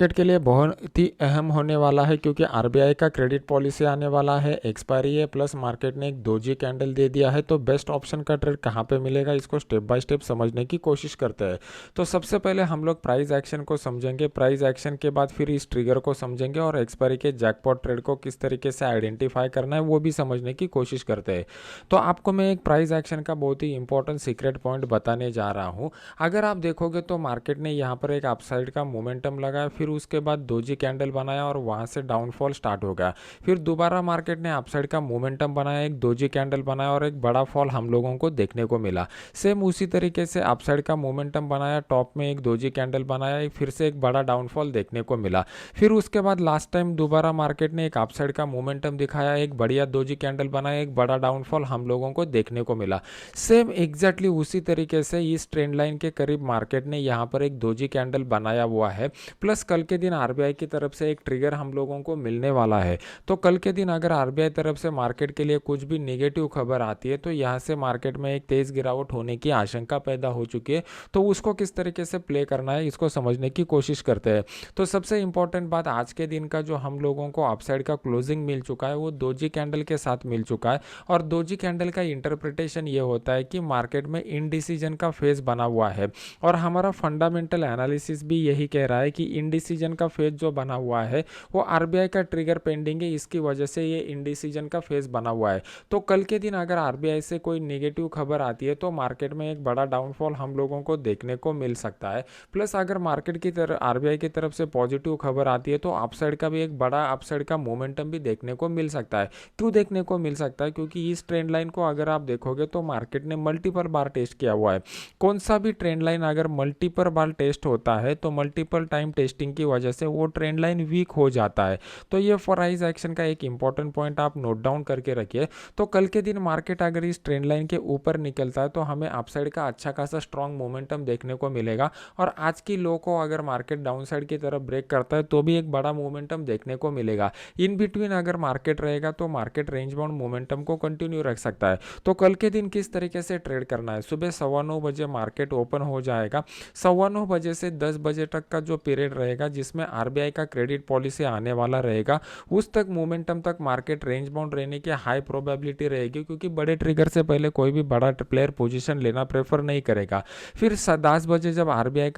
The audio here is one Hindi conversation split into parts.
मार्केट के लिए बहुत ही अहम होने वाला है क्योंकि आरबीआई का क्रेडिट पॉलिसी आने वाला है, एक्सपायरी है, प्लस मार्केट ने एक दोजी कैंडल दे दिया है। तो बेस्ट ऑप्शन का ट्रेड कहाँ पे मिलेगा, इसको स्टेप बाय स्टेप समझने की कोशिश करते हैं। तो सबसे पहले हम लोग प्राइस एक्शन को समझेंगे, प्राइस एक्शन के बाद फिर इस ट्रिगर को समझेंगे और एक्सपायरी के जैकपॉट ट्रेड को किस तरीके से आइडेंटिफाई करना है वो भी समझने की कोशिश करते हैं। तो आपको मैं एक प्राइस एक्शन का बहुत ही इंपॉर्टेंट सीक्रेट पॉइंट बताने जा रहा हूँ। अगर आप देखोगे तो मार्केट ने यहाँ पर एक अपसाइड का मोमेंटम लगाया, फिर उसके बाद दोजी कैंडल बनाया और वहाँ से डाउनफॉल स्टार्ट हो गया। फिर दोबारा मार्केट ने अपसाइड का मोमेंटम बनाया, एक दोजी कैंडल बनाया और एक बड़ा फॉल हम लोगों को देखने को मिला। सेम उसी तरीके से अपसाइड का मोमेंटम बनाया, टॉप में एक दोजी कैंडल बनाया, एक फिर से एक बड़ा डाउनफॉल देखने को मिला। फिर उसके बाद लास्ट टाइम दोबारा मार्केट ने एक अपसाइड का मोमेंटम दिखाया, एक बढ़िया दोजी कैंडल बनाया, एक बड़ा डाउनफॉल हम लोगों को देखने को मिला। सेम एग्जैक्टली उसी तरीके से इस ट्रेंड लाइन के करीब मार्केट ने यहाँ पर एक दोजी कैंडल बनाया हुआ है। प्लस कल के दिन आरबीआई की तरफ से एक ट्रिगर हम लोगों को मिलने वाला है। तो कल के दिन अगर आरबीआई तरफ से मार्केट के लिए कुछ भी नेगेटिव खबर आती है तो यहाँ से मार्केट में एक तेज गिरावट होने की आशंका पैदा हो चुकी है। तो उसको किस तरीके से प्ले करना है इसको समझने की कोशिश करते हैं। तो सबसे इंपॉर्टेंट बात, आज के दिन का जो हम लोगों को अपसाइड का क्लोजिंग मिल चुका है वो दोजी कैंडल के साथ मिल चुका है। और दोजी कैंडल का इंटरप्रिटेशन ये होता है कि मार्केट में इनडिसीजन का फेज बना हुआ है और हमारा फंडामेंटल एनालिसिस भी यही कह रहा है कि इनडिसीजन का फेज जो बना हुआ है वो आरबीआई का ट्रिगर पेंडिंग है, इसकी वजह से ये इनडिसीजन का फेज बना हुआ है। तो कल के दिन अगर आरबीआई से कोई नेगेटिव खबर आती है तो मार्केट में एक बड़ा डाउनफॉल हम लोगों को देखने को मिल सकता है। प्लस अगर मार्केट की तरफ आरबीआई की तरफ से पॉजिटिव खबर आती है तो अपसाइड का भी एक बड़ा अपसाइड का मोमेंटम भी देखने को मिल सकता है। क्यों देखने को मिल सकता है? क्योंकि इस ट्रेंड लाइन को अगर आप देखोगे तो मार्केट ने मल्टीपल बार टेस्ट किया हुआ है। कौन सा भी ट्रेंड लाइन अगर मल्टीपल बार टेस्ट होता है तो मल्टीपल टाइम टेस्टिंग की वजह से वो ट्रेंड लाइन वीक हो जाता है। तो ये प्राइस एक्शन का एक इंपॉर्टेंट पॉइंट आप नोट डाउन करके रखिए। तो कल के दिन मार्केट अगर इस ट्रेंड लाइन के ऊपर निकलता है तो हमें अपसाइड का अच्छा खासा स्ट्रॉन्ग मोमेंटम देखने को मिलेगा। और आज की लो को अगर मार्केट डाउन साइड की तरफ ब्रेक करता है तो भी एक बड़ा मोमेंटम देखने को मिलेगा। इन बिटवीन अगर मार्केट रहेगा तो मार्केट रेंज बाउंड मोमेंटम को कंटिन्यू रख सकता है। तो कल के दिन किस तरीके से ट्रेड करना है, सुबह 9:15 बजे मार्केट ओपन हो जाएगा। 9:15 बजे से 10 बजे तक का जो पीरियड रहेगा जिसमें आरबीआई का क्रेडिट पॉलिसी आने वाला रहेगा, उस तक मोमेंटम तक मार्केट रेंज बाउंड रहने की हाई प्रोबेबिलिटी रहेगी, क्योंकि बड़े ट्रिगर से पहले कोई भी बड़ा प्लेयर पोजीशन लेना प्रेफर नहीं करेगा। फिर 10 बजे जब आरबीआई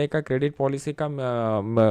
का क्रेडिट पॉलिसी का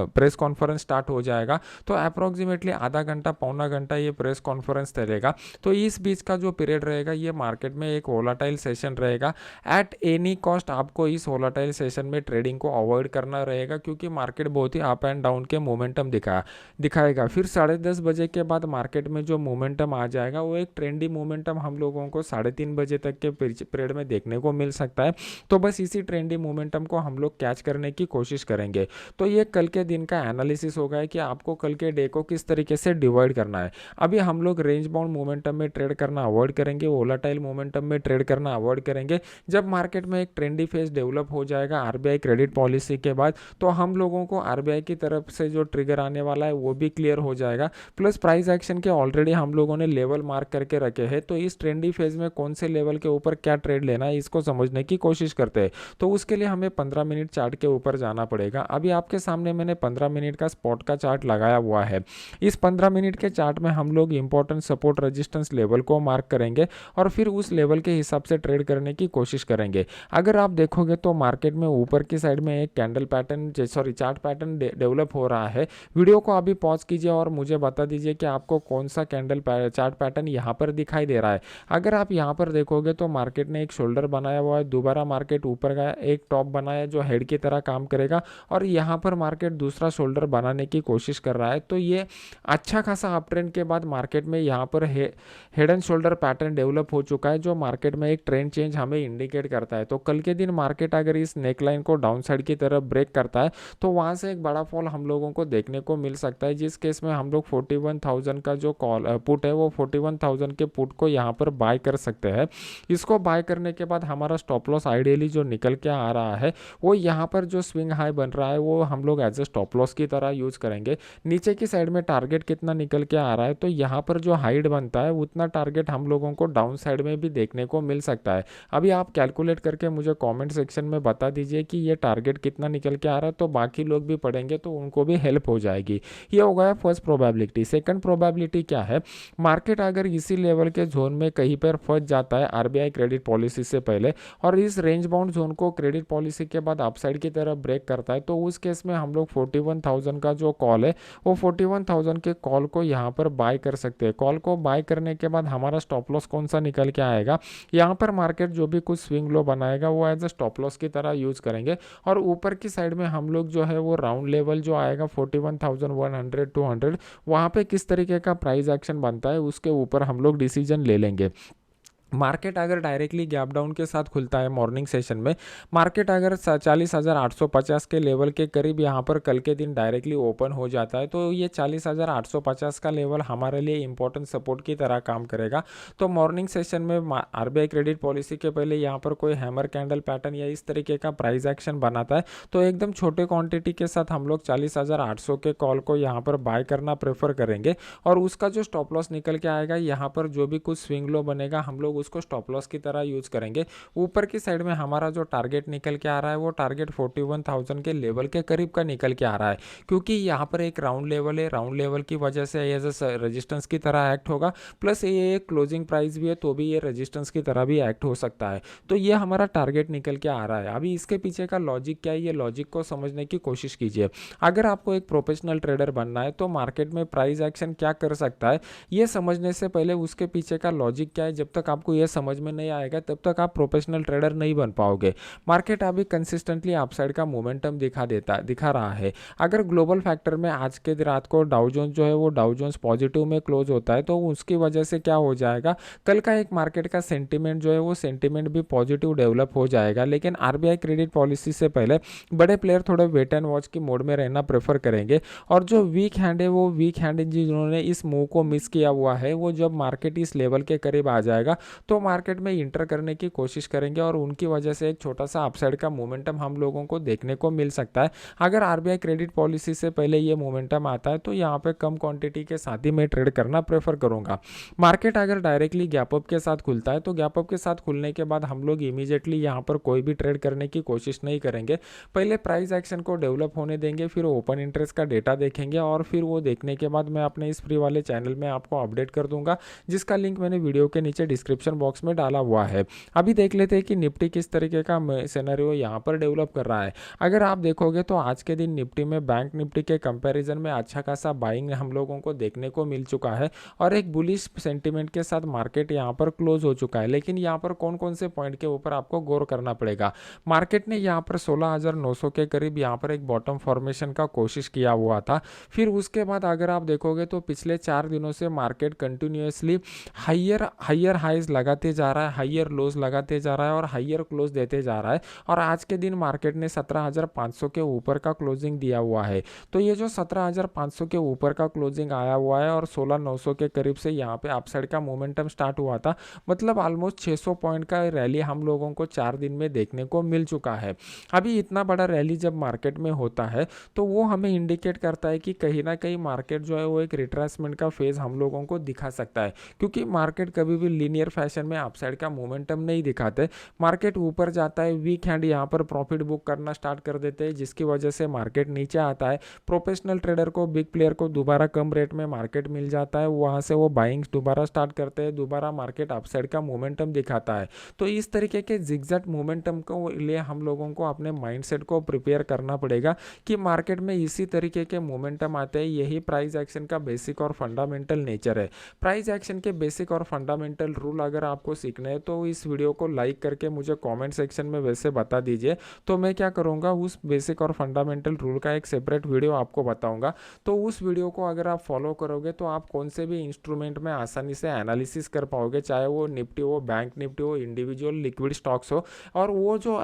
प्रेस कॉन्फ्रेंस स्टार्ट हो जाएगा तो अप्रोक्सीमेटली आधा घंटा पौना घंटा ये प्रेस कॉन्फ्रेंस चलेगा। तो इस बीच का जो पीरियड रहेगा ये मार्केट में एक वोलाटाइल सेशन रहेगा। एट एनी कॉस्ट आपको इस वोलाटाइल सेशन में ट्रेडिंग को अवॉइड करना रहेगा, क्योंकि मार्केट बहुत ही अप एंड डाउन के मोमेंटम दिखाएगा। फिर 10:30 बजे के बाद मार्केट में जो मोमेंटम आ जाएगा वो एक ट्रेंडी मोमेंटम हम लोगों को 3:30 बजे तक के पीरियड में देखने को मिल सकता है। तो बस इसी ट्रेंडी मोमेंटम को हम लोग कैच करने की कोशिश करेंगे। तो ये कल के दिन का एनालिसिस होगा है कि आपको कल के डे को किस तरीके से डिवाइड करना है। अभी हम लोग रेंज बाउंड मोमेंटम में ट्रेड करना अवॉइड करेंगे, वोलाटाइल मोमेंटम में ट्रेड करना अवॉइड करेंगे। जब मार्केट में एक ट्रेंडी फेज डेवलप हो जाएगा आरबीआई क्रेडिट पॉलिसी के बाद, तो हम लोगों को आरबीआई की तरफ से जो ट्रिगर आने वाला है वो भी क्लियर हो जाएगा। प्लस प्राइस एक्शन के ऑलरेडी हम लोगों ने लेवल मार्क करके रखे हैं, तो इस ट्रेंडी फेज में कौन से लेवल के ऊपर क्या ट्रेड लेना है इसको समझने की कोशिश करते हैं। तो उसके लिए हमें 15 मिनट चार्ट के ऊपर जाना पड़ेगा। अभी आपके सामने मैंने 15 मिनट का स्पॉट का चार्ट लगाया हुआ है। इस 15 मिनट के चार्ट में हम लोग इंपॉर्टेंट सपोर्ट रेजिस्टेंस लेवल को मार्क करेंगे और फिर उस लेवल के हिसाब से ट्रेड करने की कोशिश करेंगे। अगर आप देखोगे तो मार्केट में ऊपर की साइड में एक candle pattern chart pattern develop हो रहा है। वीडियो को अभी पॉज कीजिए और मुझे बता दीजिए कि आपको कौन सा चार्ट पैटर्न यहाँ पर दिखाई दे रहा है। अगर आप यहाँ पर देखोगे तो मार्केट ने एक शोल्डर बनाया हुआ है, दोबारा मार्केट ऊपर गया, एक टॉप बनाया जो हेड की तरह काम करेगा और यहाँ पर मार्केट दूसरा शोल्डर बनाने की कोशिश कर रहा है। तो ये अच्छा खासा अप ट्रेंड के बाद मार्केट में यहाँ पर head and shoulder pattern develop हो चुका है, जो मार्केट में एक ट्रेंड चेंज हमें इंडिकेट करता है। तो कल के दिन मार्केट अगर इस नेकलाइन को डाउन साइड की तरफ ब्रेक करता है तो वहाँ से एक बड़ा फॉल हम लोगों को देखने को मिल सकता है, जिस केस में हम लोग 41,000 का जो कॉल पुट है वो 41,000 के पुट को यहाँ पर बाय कर सकते हैं। इसको बाय करने के बाद हमारा स्टॉप लॉस आइडियली जो निकल के आ रहा है वो यहाँ पर जो स्विंग हाई बन रहा है वो हम लोग एज ए स्टॉप लॉस की तरह यूज करेंगे। नीचे की साइड में टारगेट कितना निकल के आ रहा है तो यहाँ पर जो हाइट बनता है उतना टारगेट हम लोगों को डाउन साइड में भी देखने को मिल सकता है। अभी आप कैलकुलेट करके मुझे कमेंट सेक्शन में बता दीजिए कि ये टारगेट कितना निकल के आ रहा है, तो बाकी लोग भी भी पढ़ेंगे तो उनको भी हेल्प हो जाएगी। ये हो गया फर्स्ट प्रोबेबिलिटी। सेकंड प्रोबेबिलिटी क्या है, मार्केट अगर इसी लेवल के जोन में कहीं पर फंस जाता है आरबीआई क्रेडिट पॉलिसी से पहले और इस रेंज बाउंड जोन को क्रेडिट पॉलिसी के बाद अपसाइड की तरफ ब्रेक करता है, तो उस केस में हम लोग 41,000 का जो कॉल है वो 41,000 के कॉल को यहाँ पर बाय कर सकते हैं। कॉल को बाय करने के बाद हमारा स्टॉप लॉस कौन सा निकल के आएगा, यहाँ पर मार्केट जो भी कुछ स्विंग लो बनाएगा वो एज अ स्टॉप लॉस की तरह यूज करेंगे। और ऊपर की साइड में हम लोग जो है वो राउंड लेवल जो आएगा 41,100 200, वहाँ पे किस तरीके का प्राइस एक्शन बनता है उसके ऊपर हम लोग डिसीजन ले लेंगे। मार्केट अगर डायरेक्टली गैप डाउन के साथ खुलता है मॉर्निंग सेशन में, मार्केट अगर 40,850 के लेवल के करीब यहाँ पर कल के दिन डायरेक्टली ओपन हो जाता है, तो ये 40,850 का लेवल हमारे लिए इंपॉर्टेंट सपोर्ट की तरह काम करेगा। तो मॉर्निंग सेशन में आरबीआई क्रेडिट पॉलिसी के पहले यहाँ पर कोई हैमर कैंडल पैटर्न या इस तरीके का प्राइस एक्शन बनाता है तो एकदम छोटे क्वांटिटी के साथ हम लोग 40,800 के कॉल को यहाँ पर बाय करना प्रेफर करेंगे। और उसका जो स्टॉप लॉस निकल के आएगा, यहाँ पर जो भी कुछ स्विंग लो बनेगा हम लोग उसको स्टॉप लॉस की तरह यूज करेंगे। ऊपर की साइड में हमारा जो टारगेट निकल के आ रहा है वो टारगेट 41,000 के लेवल के करीब का निकल के आ रहा है, क्योंकि यहाँ पर एक राउंड लेवल है, राउंड लेवल की वजह से एज अ रेजिस्टेंस की तरह एक्ट होगा, प्लस ये एक क्लोजिंग प्राइस भी है तो भी ये रेजिस्टेंस की तरह भी एक्ट हो सकता है। तो ये हमारा टारगेट निकल के आ रहा है। अभी इसके पीछे का लॉजिक क्या है, ये लॉजिक को समझने की कोशिश कीजिए। अगर आपको एक प्रोफेशनल ट्रेडर बनना है तो मार्केट में प्राइस एक्शन क्या कर सकता है ये समझने से पहले उसके पीछे का लॉजिक क्या है, जब तक आपको ये समझ में नहीं आएगा तब तक आप प्रोफेशनल ट्रेडर नहीं बन पाओगे। मार्केट अभी कंसिस्टेंटली अपसाइड का मोमेंटम दिखा रहा है। अगर ग्लोबल फैक्टर में आज के रात को डाउ जोन्स जो है वो डाउ जोन्स पॉजिटिव में क्लोज होता है तो उसकी वजह से क्या हो जाएगा, कल का एक मार्केट का सेंटीमेंट जो है वो सेंटीमेंट भी पॉजिटिव डेवलप हो जाएगा। लेकिन आरबीआई क्रेडिट पॉलिसी से पहले बड़े प्लेयर थोड़े वेट एंड वॉच की मोड में रहना प्रेफर करेंगे। और जो वीक हैंड है वो वीक हैंड जिन्होंने इस मूव को मिस किया हुआ है, वो जब मार्केट इस लेवल के करीब आ जाएगा तो मार्केट में इंटर करने की कोशिश करेंगे और उनकी वजह से एक छोटा सा अपसाइड का मोमेंटम हम लोगों को देखने को मिल सकता है। अगर आरबीआई क्रेडिट पॉलिसी से पहले ये मोमेंटम आता है तो यहाँ पे कम क्वांटिटी के साथ ही मैं ट्रेड करना प्रेफर करूंगा। मार्केट अगर डायरेक्टली गैप अप के साथ खुलता है तो गैप अप के साथ खुलने के बाद हम लोग इमीडिएटली यहाँ पर कोई भी ट्रेड करने की कोशिश नहीं करेंगे। पहले प्राइस एक्शन को डेवलप होने देंगे, फिर ओपन इंटरेस्ट का डेटा देखेंगे और फिर वो देखने के बाद मैं अपने इस फ्री वाले चैनल में आपको अपडेट कर दूंगा, जिसका लिंक मैंने वीडियो के नीचे डिस्क्रिप्शन बॉक्स में डाला हुआ है। अभी देख लेते हैं कि निफ्टी किस तरीके का सिनेरियो यहाँ पर डेवलप कर रहा है। अगर आप देखोगे तो आज के दिन निफ्टी में बैंक निफ्टी के कंपैरिजन में अच्छा खासा बाइंग हम लोगों को देखने को मिल चुका है और एक बुलिश सेंटीमेंट के साथ मार्केट यहाँ पर क्लोज हो चुका है। लेकिन यहाँ पर कौन कौन से पॉइंट के ऊपर आपको गौर करना पड़ेगा। मार्केट ने यहाँ पर 16,900 के करीब यहाँ पर एक बॉटम फॉर्मेशन का कोशिश किया हुआ था। फिर उसके बाद अगर आप देखोगे तो पिछले 4 दिनों से मार्केट कंटिन्यूसली हाइयर हाइज लगाते जा रहा है, हाइयर लोज लगाते जा रहा है और हाइयर क्लोज देते जा रहा है। और आज के दिन मार्केट ने 17,500 के ऊपर का क्लोजिंग दिया हुआ है। तो ये जो 17,500 के ऊपर का क्लोजिंग आया हुआ है और 16,900 के करीब से यहाँ पे अपसाइड का मोमेंटम स्टार्ट हुआ था, मतलब ऑलमोस्ट 600 पॉइंट का रैली हम लोगों को 4 दिन में देखने को मिल चुका है। अभी इतना बड़ा रैली जब मार्केट में होता है तो वो हमें इंडिकेट करता है कि कहीं ना कहीं मार्केट जो है वो एक रिट्रेसमेंट का फेज हम लोगों को दिखा सकता है, क्योंकि मार्केट कभी भी लीनियर फैशन में अपसाइड का मोमेंटम नहीं दिखाते। मार्केट ऊपर जाता है, वीक हैंड यहाँ पर प्रॉफिट बुक करना स्टार्ट कर देते हैं, जिसकी वजह से मार्केट नीचे आता है। प्रोफेशनल ट्रेडर को, बिग प्लेयर को दोबारा कम रेट में मार्केट मिल जाता है, वहाँ से वो बाइंग दोबारा स्टार्ट करते हैं, दोबारा मार्केट अपसाइड का मोमेंटम दिखाता है। तो इस तरीके के जिगजैग मोमेंटम को लिए हम लोगों को अपने माइंडसेट को प्रिपेयर करना पड़ेगा कि मार्केट में इसी तरीके के मोमेंटम आते हैं। यही प्राइस एक्शन का बेसिक और फंडामेंटल नेचर है। प्राइस एक्शन के बेसिक और फंडामेंटल रूल अगर आपको सीखना है तो इस वीडियो को लाइक करके मुझे कमेंट सेक्शन में वैसे बता दीजिए, तो मैं क्या करूँगा उस बेसिक और फंडामेंटल रूल का एक सेपरेट वीडियो आपको बताऊँगा। तो उस वीडियो को अगर आप फॉलो करोगे तो आप कौन से भी इंस्ट्रूमेंट में आसानी से एनालिसिस कर पाओगे, चाहे वो निफ्टी हो, बैंक निफ्टी हो, इंडिविजुअल लिक्विड स्टॉक्स हो। और वो जो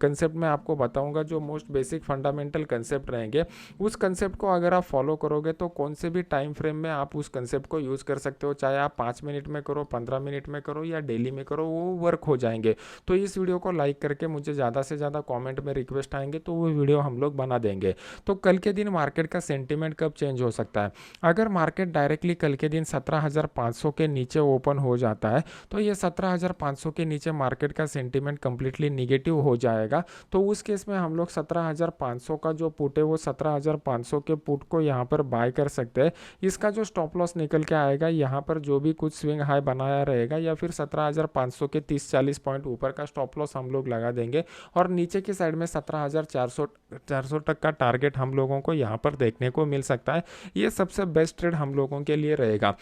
कंसेप्ट मैं आपको बताऊँगा, जो मोस्ट बेसिक फंडामेंटल कंसेप्ट रहेंगे, उस कंसेप्ट को अगर आप फॉलो करोगे तो कौन से भी टाइम फ्रेम में आप उस कंसेप्ट को यूज़ कर सकते हो, चाहे आप 5 मिनट में करो, 15 मिनट मिनट में करो या डेली में करो, वो वर्क हो जाएंगे। तो इस वीडियो को लाइक करके मुझे ज़्यादा से ज़्यादा कमेंट में रिक्वेस्ट आएंगे तो वो वीडियो हम लोग बना देंगे। तो कल के दिन मार्केट का सेंटीमेंट कब चेंज हो सकता है? अगर मार्केट डायरेक्टली कल के दिन 17,500 के नीचे ओपन हो जाता है तो ये 17,500 के नीचे मार्केट का सेंटीमेंट कंप्लीटली निगेटिव हो जाएगा। तो उस केस में हम लोग 17,500 का जो पुट है वो 17,500 के पुट को यहाँ पर बाय कर सकते हैं। इसका जो स्टॉप लॉस निकल के आएगा यहाँ पर जो भी कुछ स्विंग हाई बनाया रहेगा या फिर 17,500 के 30-40 पॉइंट ऊपर का स्टॉप लॉस हम लोग लगा देंगे और नीचे की साइड में 17,400 तक का टारगेट हम लोगों को यहाँ पर देखने को मिल सकता है। ये सबसे बेस्ट ट्रेड हम लोगों के लिए रहेगा,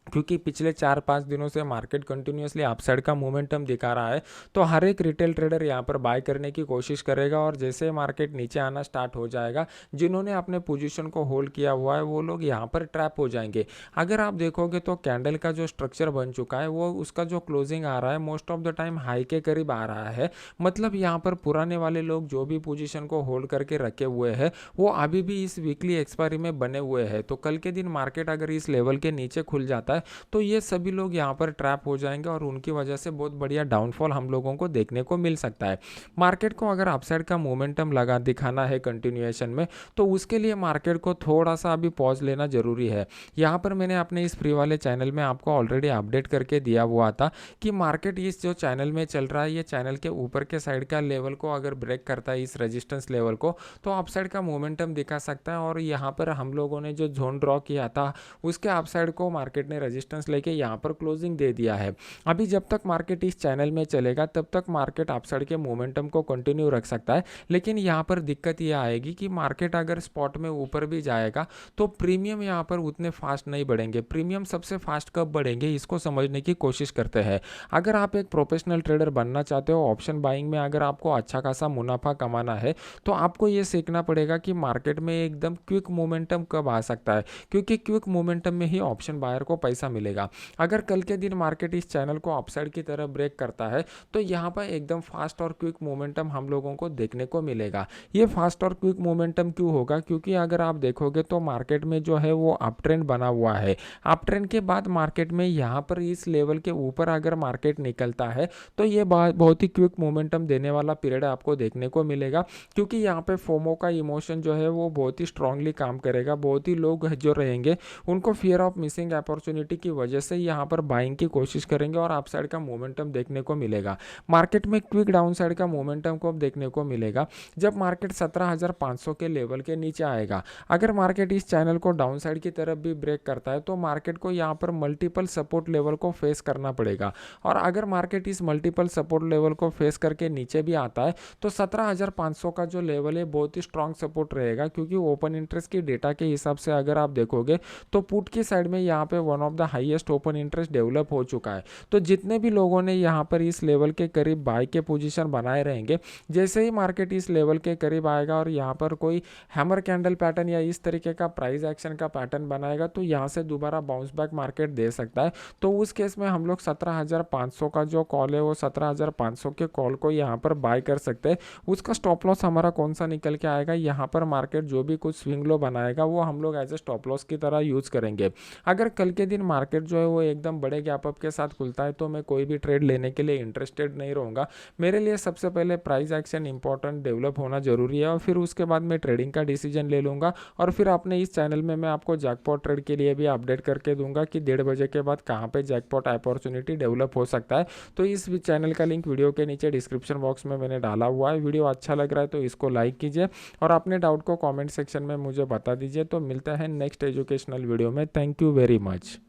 क्योंकि पिछले 4-5 दिनों से मार्केट कंटिन्यूसली अपसाइड का मोमेंटम दिखा रहा है। तो हर एक रिटेल ट्रेडर यहाँ पर बाय करने की कोशिश करेगा और जैसे मार्केट नीचे आना स्टार्ट हो जाएगा, जिन्होंने अपने पोजीशन को होल्ड किया हुआ है वो लोग यहाँ पर ट्रैप हो जाएंगे। अगर आप देखोगे तो कैंडल का जो स्ट्रक्चर बन चुका है वो उसका जो क्लोजिंग आ रहा है most of the time high के करीब आ रहा है। मतलब यहाँ पर पुराने वाले लोग जो भी पोजीशन को होल्ड करके रखे हुए हैं वो अभी भी इस वीकली एक्सपायरी में बने हुए हैं। तो कल के दिन मार्केट अगर इस लेवल के नीचे खुल जाता है तो ये सभी लोग यहाँ पर ट्रैप हो जाएंगे और उनकी वजह से बहुत बढ़िया डाउनफॉल हम लोगों को देखने को मिल सकता है। मार्केट को अगर अपसाइड का मोमेंटम लगा दिखाना है कंटिन्यूएशन में तो उसके लिए मार्केट को थोड़ा सा अभी पॉज लेना जरूरी है। यहाँ पर मैंने अपने इस फ्री वाले चैनल में आपको ऑलरेडी अपडेट करके दिया हुआ था कि मार्केट इस जो चैनल में चल रहा है ये चैनल के ऊपर के साइड का लेवल को अगर ब्रेक करता है, इस रेजिस्टेंस लेवल को, तो अपसाइड का मोमेंटम दिखा सकता है। और यहाँ पर हम लोगों ने जो जोन ड्रॉ किया था उसके अपसाइड को मार्केट ने रेजिस्टेंस लेके यहाँ पर क्लोजिंग दे दिया है। अभी जब तक मार्केट इस चैनल में चलेगा तब तक मार्केट अपसाइड के मोमेंटम को कंटिन्यू रख सकता है। लेकिन यहाँ पर दिक्कत यह आएगी कि मार्केट अगर स्पॉट में ऊपर भी जाएगा तो प्रीमियम यहाँ पर उतने फास्ट नहीं बढ़ेंगे। प्रीमियम सबसे फास्ट कब बढ़ेंगे इसको समझने की कोशिश करते हैं। अगर आप एक प्रोफेशनल ट्रेडर बनना चाहते हो, ऑप्शन बाइंग में अगर आपको अच्छा खासा मुनाफा कमाना है तो आपको ये सीखना पड़ेगा कि मार्केट में एकदम क्विक मोमेंटम कब आ सकता है, क्योंकि क्विक मोमेंटम में ही ऑप्शन बायर को पैसा मिलेगा। अगर कल के दिन मार्केट इस चैनल को अपसाइड की तरफ ब्रेक करता है तो यहाँ पर एकदम फास्ट और क्विक मोमेंटम हम लोगों को देखने को मिलेगा। ये फास्ट और क्विक मोमेंटम क्यों होगा? क्योंकि अगर आप देखोगे तो मार्केट में जो है वो अप ट्रेंड बना हुआ है। अप ट्रेंड के बाद मार्केट में यहाँ पर इस लेवल के ऊपर अगर मार्केट निकलता है तो ये बहुत ही क्विक मोमेंटम देने वाला पीरियड आपको देखने को मिलेगा, क्योंकि यहाँ पे फोमो का इमोशन जो है वो बहुत ही स्ट्रांगली काम करेगा। बहुत ही लोग जो रहेंगे उनको फियर ऑफ मिसिंग अपॉर्चुनिटी की वजह से यहाँ पर बाइंग की कोशिश करेंगे और अपसाइड का मोमेंटम देखने को मिलेगा। मार्केट में क्विक डाउन साइड का मोमेंटम को अब देखने को मिलेगा जब मार्केट 17,500 के लेवल के नीचे आएगा। अगर मार्केट इस चैनल को डाउन साइड की तरफ भी ब्रेक करता है तो मार्केट को यहाँ पर मल्टीपल सपोर्ट लेवल को फेस करना पड़ेगा। और अगर मार्केट इस मल्टीपल सपोर्ट लेवल को फेस करके नीचे भी आता है तो 17,500 का जो लेवल है बहुत ही स्ट्रॉन्ग सपोर्ट रहेगा, क्योंकि ओपन इंटरेस्ट की डेटा के हिसाब से अगर आप देखोगे तो पुट की साइड में यहाँ पे one of the highest open interest develop हो चुका है। तो जितने भी लोगों ने यहाँ पर इस लेवल के करीब बाय के पोजीशन बनाए रहेंगे, जैसे ही मार्केट इस लेवल के करीब आएगा और यहाँ पर कोई हैमर कैंडल पैटर्न या इस तरीके का प्राइस एक्शन का पैटर्न बनाएगा तो यहाँ से दोबारा बाउंस बैक मार्केट दे सकता है। तो उस केस में हम लोग 17,500 का जो कॉल है वो 17,500 के कॉल को यहाँ पर बाय कर सकते हैं। उसका स्टॉप लॉस हमारा कौन सा निकल के आएगा, यहाँ पर मार्केट जो भी कुछ स्विंग लो बनाएगा वो हम लोग एज ए स्टॉप लॉस की तरह यूज करेंगे। अगर कल के दिन मार्केट जो है वो एकदम बड़े गैप अप के साथ खुलता है तो मैं कोई भी ट्रेड लेने के लिए इंटरेस्टेड नहीं रहूँगा। मेरे लिए सबसे पहले प्राइस एक्शन इंपॉर्टेंट डेवलप होना जरूरी है और फिर उसके बाद मैं ट्रेडिंग का डिसीजन ले लूँगा। और फिर अपने इस चैनल में मैं आपको जैकपॉट ट्रेड के लिए भी अपडेट करके दूंगा कि 1:30 बजे के बाद कहाँ पे जैकपॉट अपॉर्चुनिटी डेवलप हो सकता है। तो इस चैनल का लिंक वीडियो के नीचे डिस्क्रिप्शन बॉक्स में मैंने डाला हुआ है। वीडियो अच्छा लग रहा है तो इसको लाइक कीजिए और अपने डाउट को कॉमेंट सेक्शन में मुझे बता दीजिए। तो मिलता है नेक्स्ट एजुकेशनल वीडियो में। Thank you very much.